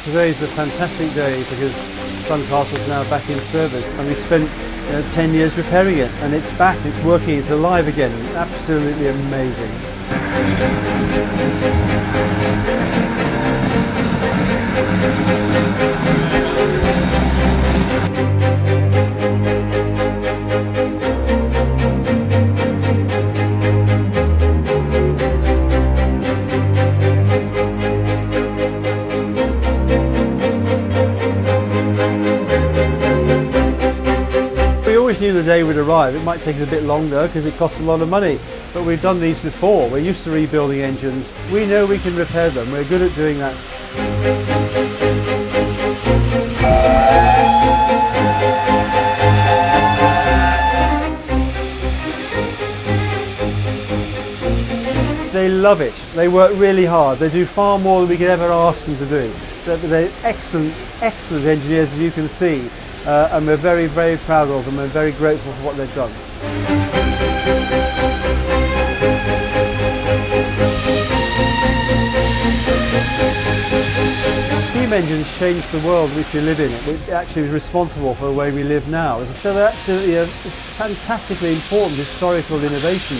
Today's a fantastic day because Clun Castle is now back in service, and we spent 10 years repairing it, and it's back, it's working, it's alive again. Absolutely amazing. We always knew the day would arrive. It might take us a bit longer because it costs a lot of money, but we've done these before. We're used to rebuilding engines. We know we can repair them. We're good at doing that. They love it. They work really hard. They do far more than we could ever ask them to do. They're excellent, excellent engineers, as you can see. And we're very, very proud of them and very grateful for what they've done. Steam engines changed the world which we live in. It actually is responsible for the way we live now. So they're absolutely a fantastically important historical innovation.